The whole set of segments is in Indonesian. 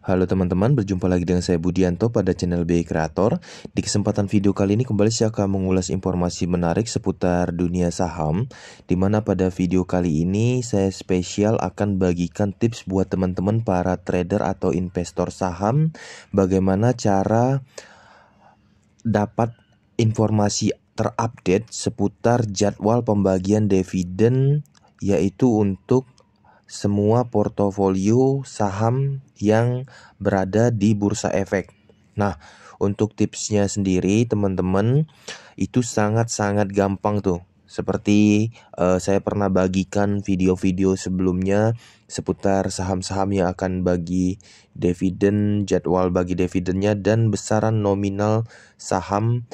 Halo teman-teman, berjumpa lagi dengan saya Budianto pada channel BI Creator. Di kesempatan video kali ini kembali saya akan mengulas informasi menarik seputar dunia saham, di mana pada video kali ini saya spesial akan bagikan tips buat teman-teman para trader atau investor saham, bagaimana cara dapat informasi terupdate seputar jadwal pembagian dividen, yaitu untuk semua portofolio saham yang berada di bursa efek. Nah, untuk tipsnya sendiri teman-teman itu sangat-sangat gampang tuh. Seperti saya pernah bagikan video-video sebelumnya seputar saham-saham yang akan bagi dividen, jadwal bagi dividennya, dan besaran nominal saham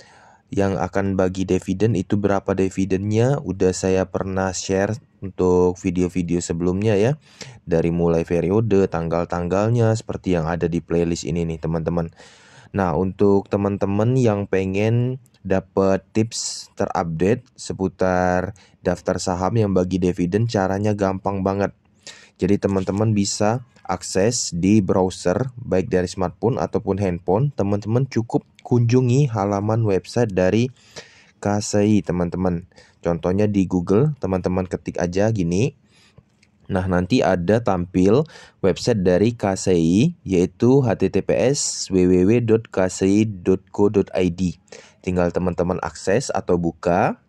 yang akan bagi dividen itu berapa dividennya. Udah saya pernah share untuk video-video sebelumnya ya, dari mulai periode, tanggal-tanggalnya seperti yang ada di playlist ini nih teman-teman. Nah, untuk teman-teman yang pengen dapat tips terupdate seputar daftar saham yang bagi dividen, caranya gampang banget. Jadi teman-teman bisa akses di browser baik dari smartphone ataupun handphone. Teman-teman cukup kunjungi halaman website dari KSEI teman-teman. Contohnya di Google, teman-teman ketik aja gini. Nah, nanti ada tampil website dari KSEI, yaitu https://www.ksei.co.id. Tinggal teman-teman akses atau buka.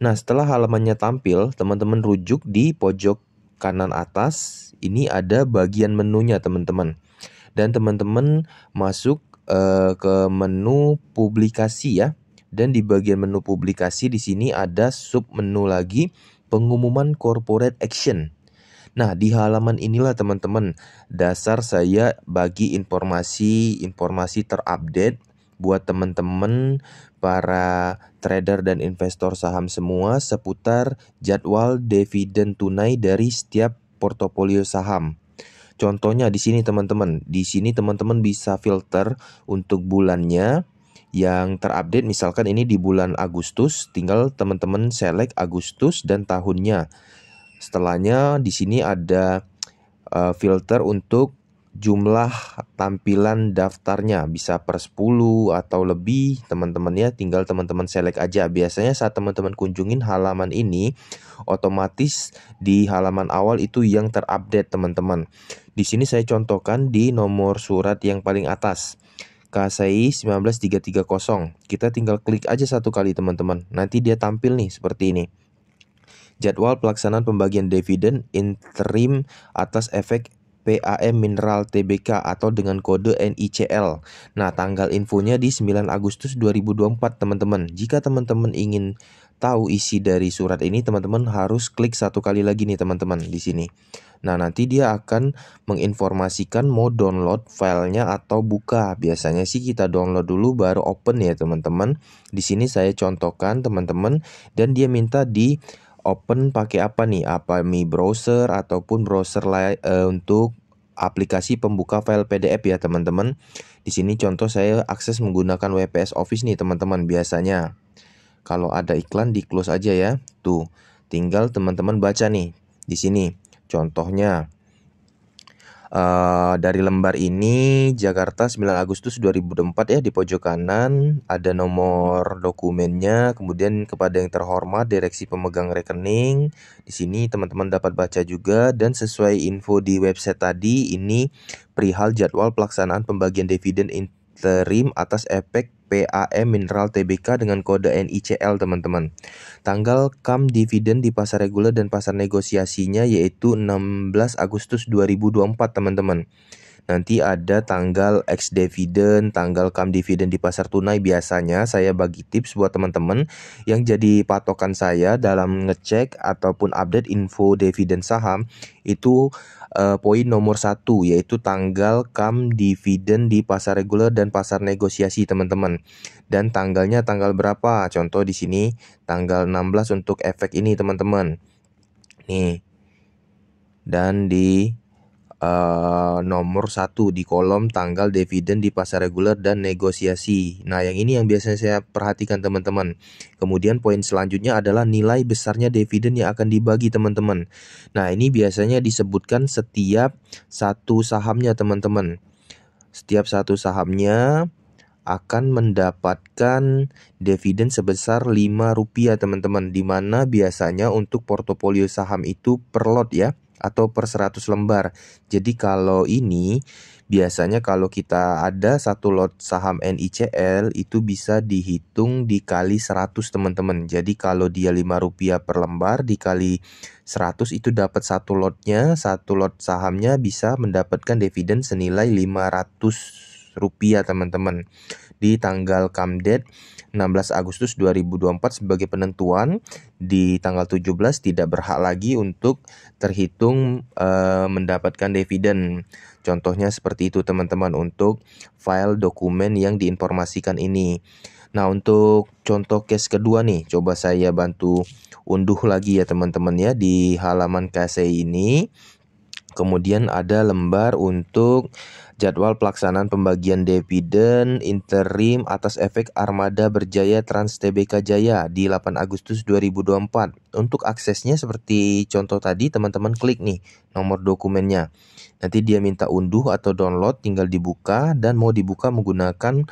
Nah, setelah halamannya tampil, teman-teman rujuk di pojok kanan atas. Ini ada bagian menunya teman-teman. Dan teman-teman masuk ke menu publikasi ya. Dan di bagian menu publikasi di sini ada sub menu lagi, pengumuman corporate action. Nah, di halaman inilah teman-teman dasar saya bagi informasi terupdate buat teman-teman para trader dan investor saham semua seputar jadwal dividen tunai dari setiap portofolio saham. Contohnya di sini teman-teman. Di sini teman-teman bisa filter untuk bulannya yang terupdate, misalkan ini di bulan Agustus, tinggal teman-teman select Agustus dan tahunnya. Setelahnya di sini ada filter untuk jumlah tampilan daftarnya, bisa per 10 atau lebih teman-teman ya, tinggal teman-teman select aja. Biasanya saat teman-teman kunjungin halaman ini, otomatis di halaman awal itu yang terupdate teman-teman. Di sini saya contohkan di nomor surat yang paling atas, KSEI 19330. Kita tinggal klik aja satu kali teman-teman. Nanti dia tampil nih seperti ini. Jadwal pelaksanaan pembagian dividen interim atas efek PAM Mineral Tbk atau dengan kode NICL. Nah, tanggal infonya di 9 Agustus 2024 teman-teman. Jika teman-teman ingin tahu isi dari surat ini, teman-teman harus klik satu kali lagi nih teman-teman di sini. Nah, nanti dia akan menginformasikan mau download filenya atau buka. Biasanya sih kita download dulu baru open ya teman-teman. Di sini saya contohkan teman-teman, dan dia minta di open pakai apa nih? Apa Mi Browser ataupun browser untuk aplikasi pembuka file PDF ya teman-teman. Di sini contoh saya akses menggunakan WPS Office nih teman-teman. Biasanya kalau ada iklan di close aja ya. Tuh, tinggal teman-teman baca nih di sini. Contohnya dari lembar ini Jakarta 9 Agustus 2024 ya, di pojok kanan ada nomor dokumennya, kemudian kepada yang terhormat direksi pemegang rekening. Di sini teman-teman dapat baca juga, dan sesuai info di website tadi, ini perihal jadwal pelaksanaan pembagian dividen interim atas efek PAM Mineral Tbk dengan kode NICL teman-teman. Tanggal KAM dividen di pasar reguler dan pasar negosiasinya yaitu 16 Agustus 2024 teman-teman. Nanti ada tanggal ex dividen, tanggal KAM dividen di pasar tunai. Biasanya saya bagi tips buat teman-teman yang jadi patokan saya dalam ngecek ataupun update info dividen saham itu poin nomor 1, yaitu tanggal KAM dividen di pasar reguler dan pasar negosiasi teman-teman. Dan tanggalnya tanggal berapa? Contoh di sini tanggal 16 untuk efek ini teman-teman. Nih. Dan di nomor 1 di kolom tanggal dividen di pasar reguler dan negosiasi. Nah, yang ini yang biasanya saya perhatikan teman-teman. Kemudian poin selanjutnya adalah nilai besarnya dividen yang akan dibagi teman-teman. Nah, ini biasanya disebutkan setiap satu sahamnya teman-teman. setiap satu sahamnya akan mendapatkan dividen sebesar Rp5 teman-teman, dimana biasanya untuk portofolio saham itu per lot ya, atau per 100 lembar. Jadi kalau ini biasanya kalau kita ada satu lot saham NICL itu bisa dihitung dikali 100 teman-teman. Jadi kalau dia Rp5 per lembar dikali 100 itu dapat satu lotnya, satu lot sahamnya bisa mendapatkan dividen senilai Rp500 teman-teman. Di tanggal Kamdet 16 Agustus 2024 sebagai penentuan, di tanggal 17 tidak berhak lagi untuk terhitung mendapatkan dividen. Contohnya seperti itu teman-teman untuk file dokumen yang diinformasikan ini. Nah, untuk contoh case kedua nih, coba saya bantu unduh lagi ya teman-teman ya di halaman KSEI ini. Kemudian ada lembar untuk jadwal pelaksanaan pembagian dividen interim atas efek Armada Berjaya Trans Tbk Jaya di 8 Agustus 2024. Untuk aksesnya seperti contoh tadi, teman-teman klik nih nomor dokumennya. Nanti dia minta unduh atau download, tinggal dibuka, dan mau dibuka menggunakan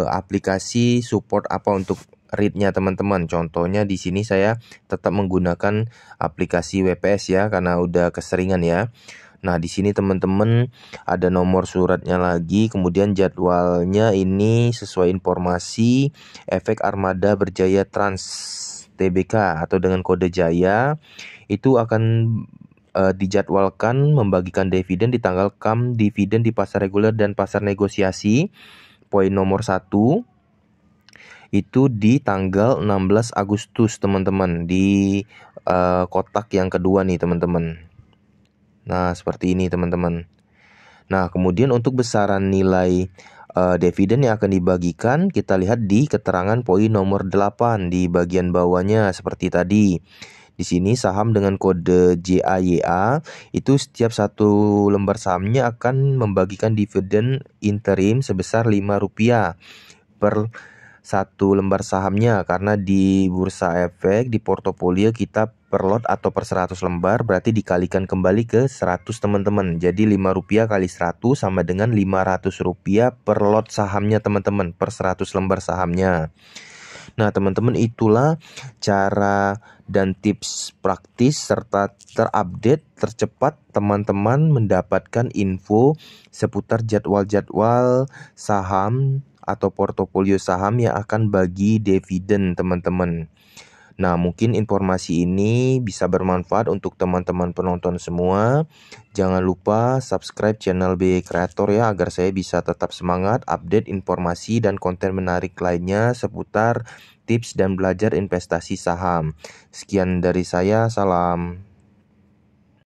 aplikasi support apa untuk read-nya teman-teman. Contohnya di sini saya tetap menggunakan aplikasi WPS ya karena udah keseringan ya. Nah, di sini teman-teman ada nomor suratnya lagi, kemudian jadwalnya ini sesuai informasi efek Armada Berjaya Trans Tbk atau dengan kode Jaya itu akan dijadwalkan membagikan dividen di tanggal KAM dividen di pasar reguler dan pasar negosiasi. Poin nomor 1 itu di tanggal 16 Agustus teman-teman, di kotak yang kedua nih teman-teman. Nah, seperti ini teman-teman. Nah, kemudian untuk besaran nilai dividen yang akan dibagikan, kita lihat di keterangan poin nomor 8 di bagian bawahnya seperti tadi. Di sini saham dengan kode JAYA itu setiap satu lembar sahamnya akan membagikan dividen interim sebesar Rp5 per satu lembar sahamnya, karena di bursa efek di portofolio kita per lot atau per 100 lembar berarti dikalikan kembali ke 100 teman-teman. Jadi Rp5 kali 100 sama dengan Rp500 per lot sahamnya teman-teman, per 100 lembar sahamnya. Nah teman-teman, itulah cara dan tips praktis serta terupdate tercepat teman-teman mendapatkan info seputar jadwal-jadwal saham atau portofolio saham yang akan bagi dividen teman-teman. Nah, mungkin informasi ini bisa bermanfaat untuk teman-teman penonton semua. Jangan lupa subscribe channel BY Creator ya, agar saya bisa tetap semangat update informasi dan konten menarik lainnya seputar tips dan belajar investasi saham. Sekian dari saya, salam.